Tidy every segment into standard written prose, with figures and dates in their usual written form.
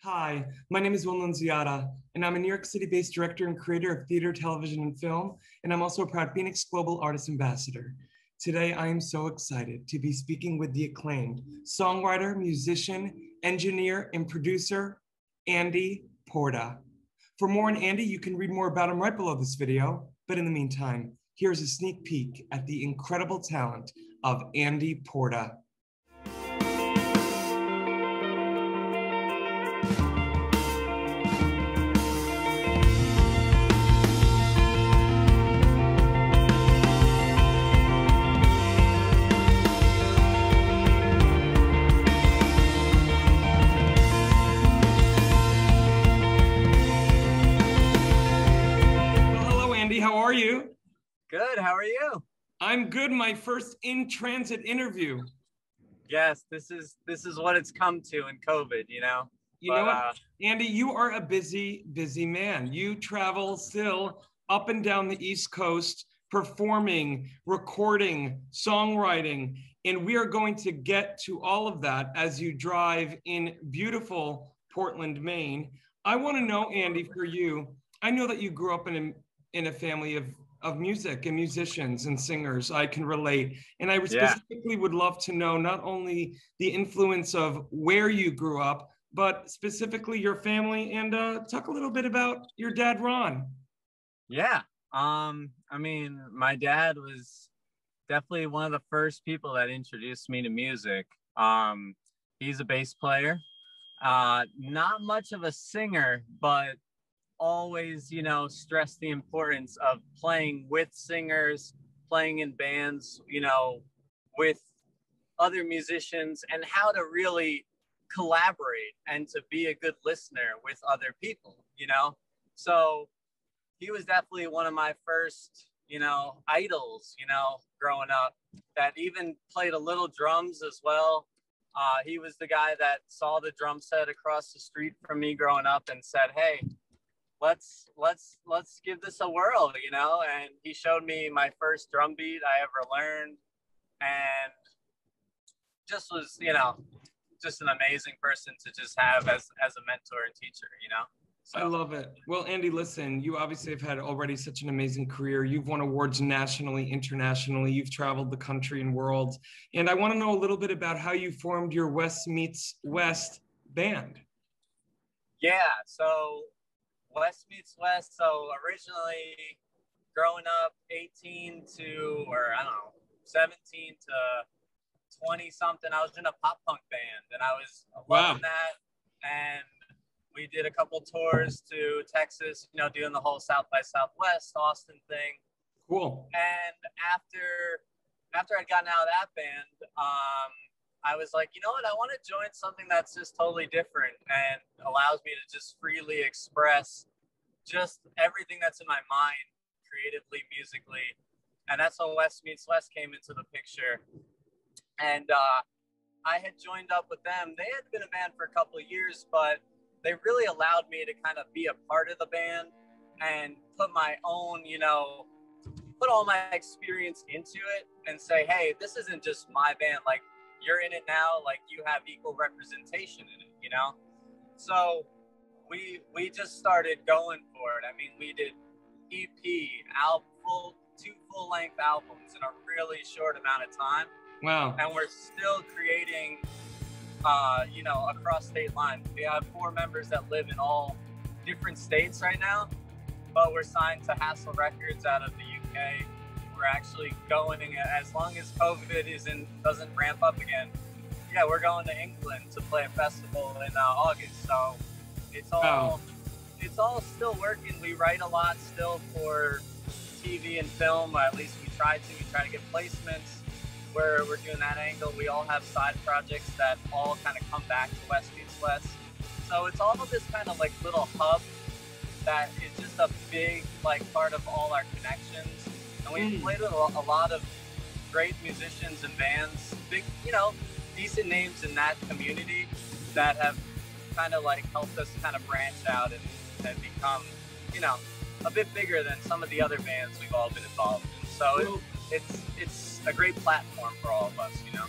Hi, my name is Wilman Ziada, and I'm a New York City-based director and creator of theater, television, and film, and I'm also a proud FENIX Global Artist Ambassador. Today, I am so excited to be speaking with the acclaimed songwriter, musician, engineer, and producer, Andy Porta. For more on Andy, you can read more about him right below this video, but in the meantime, here's a sneak peek at the incredible talent of Andy Porta. How are you? Good. How are you? I'm good. My first in-transit interview. Yes, this is what it's come to in COVID, you know. You know what, Andy, you are a busy man. You travel still up and down the East Coast, performing, recording, songwriting, and we are going to get to all of that as you drive in beautiful Portland, Maine. I want to know, Andy, for you, I know that you grew up in a family of music and musicians and singers. I can relate. And I specifically would love to know not only the influence of where you grew up, but specifically your family, and talk a little bit about your dad, Ron. Yeah. I mean, my dad was definitely one of the first people that introduced me to music. He's a bass player, not much of a singer, but always, you know, stress the importance of playing with singers, playing in bands, you know, with other musicians, and how to really collaborate and to be a good listener with other people, you know. So he was definitely one of my first, you know, idols, you know, growing up, that even played a little drums as well. He was the guy that saw the drum set across the street from me growing up and said, hey, let's give this a whirl, you know. And he showed me my first drum beat I ever learned, and just was, you know, just an amazing person to just have as a mentor and teacher, you know. So. I love it. Well, Andy, listen, you obviously have had already such an amazing career. You've won awards nationally, internationally. You've traveled the country and world. And I want to know a little bit about how you formed your Wess Meets West band. Yeah, so Wess Meets West. So originally, growing up 18 to, or I don't know, 17 to 20 something, I was in a pop punk band, and I was loving that. And we did a couple tours to Texas, you know, doing the whole South by Southwest Austin thing. Cool. And after I'd gotten out of that band, I was like, you know what, I want to join something that's just totally different and allows me to just freely express just everything that's in my mind, creatively, musically. And that's when Wess Meets West came into the picture. And I had joined up with them. They had been a band for a couple of years, but they really allowed me to kind of be a part of the band and put my own, you know, put all my experience into it and say, hey, this isn't just my band. Like, you're in it now, like you have equal representation in it, you know? So we just started going for it. I mean, we did EP, two full-length albums in a really short amount of time. Wow. And we're still creating, you know, across state lines. We have 4 members that live in all different states right now, but we're signed to Hassel Records out of the UK. We're actually going, as long as COVID doesn't ramp up again, yeah, we're going to England to play a festival in August. So it's all still working. We write a lot still for TV and film. At least we try to get placements where we're doing that angle. We all have side projects that all kind of come back to Wess Meets West. So it's all this kind of like little hub that is just a big like part of all our connections. And we've played with a lot of great musicians and bands, big, you know, decent names in that community that have kind of like helped us kind of branch out and become, you know, a bit bigger than some of the other bands we've all been involved in. So it's a great platform for all of us, you know.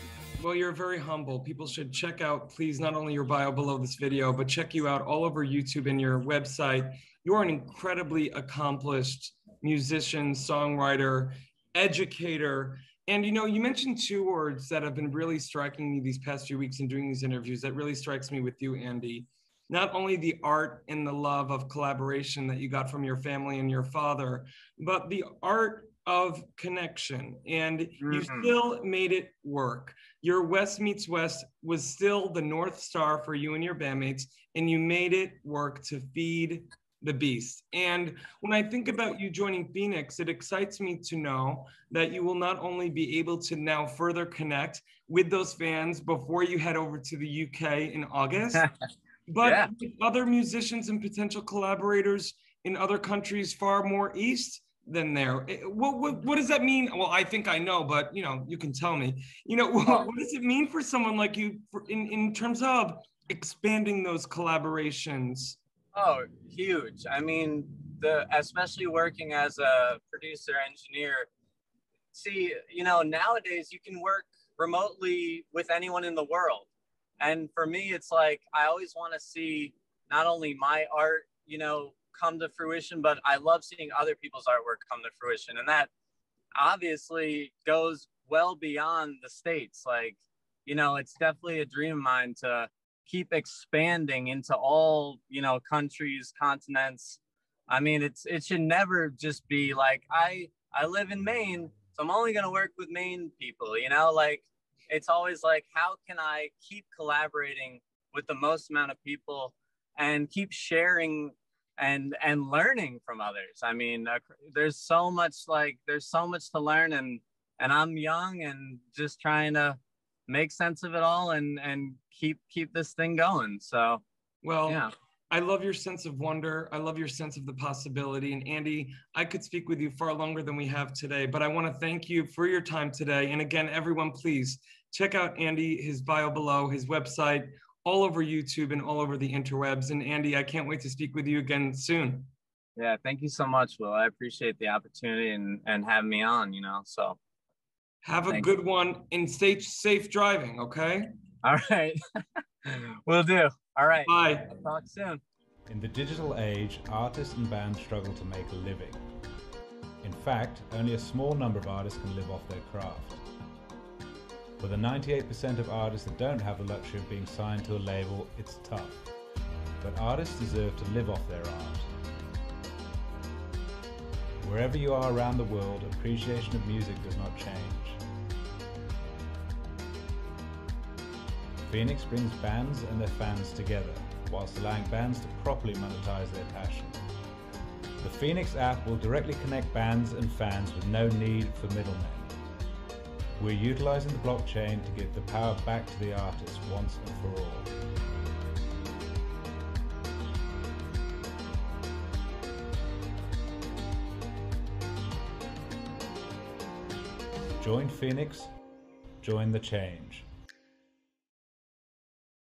Well, you're very humble. People should check out, please, not only your bio below this video, but check you out all over YouTube and your website. You are an incredibly accomplished musician, songwriter, educator. And, you know, you mentioned two words that have been really striking me these past few weeks in doing these interviews that really strikes me with you, Andy. Not only the art and the love of collaboration that you got from your family and your father, but the art of connection. And you still made it work. Your Wess Meets West was still the North Star for you and your bandmates, and you made it work to feed the beast. And when I think about you joining FENIX, it excites me to know that you will not only be able to now further connect with those fans before you head over to the UK in August, but with other musicians and potential collaborators in other countries far more east than there. What does that mean? Well, I think I know, but you know, you can tell me. You know, what does it mean for someone like you in terms of expanding those collaborations? Oh, huge. I mean, especially working as a producer engineer. See, you know, nowadays you can work remotely with anyone in the world. And for me, it's like, I always want to see not only my art, you know, come to fruition, but I love seeing other people's artwork come to fruition. And that obviously goes well beyond the States. Like, you know, it's definitely a dream of mine to keep expanding into all, you know, countries, continents. I mean, it should never just be like, I live in Maine, so I'm only going to work with Maine people, you know, like, it's always like, how can I keep collaborating with the most amount of people and keep sharing and learning from others? I mean, there's so much to learn, and I'm young and just trying to make sense of it all and keep this thing going. So, well, yeah. I love your sense of wonder. I love your sense of the possibility. And Andy, I could speak with you far longer than we have today, but I want to thank you for your time today. And again, everyone, please check out Andy, his bio below, his website, all over YouTube and all over the interwebs. And Andy, I can't wait to speak with you again soon. Yeah, thank you so much, Will. I appreciate the opportunity and having me on, you know, so. Have a good one and stay safe driving, okay? All right. Will do. All right. Bye. I'll talk soon. In the digital age, artists and bands struggle to make a living. In fact, only a small number of artists can live off their craft. For the 98% of artists that don't have the luxury of being signed to a label, it's tough. But artists deserve to live off their art. Wherever you are around the world, appreciation of music does not change. FENIX brings bands and their fans together, whilst allowing bands to properly monetize their passion. The FENIX app will directly connect bands and fans with no need for middlemen. We're utilizing the blockchain to give the power back to the artist once and for all. Join FENIX, join the change.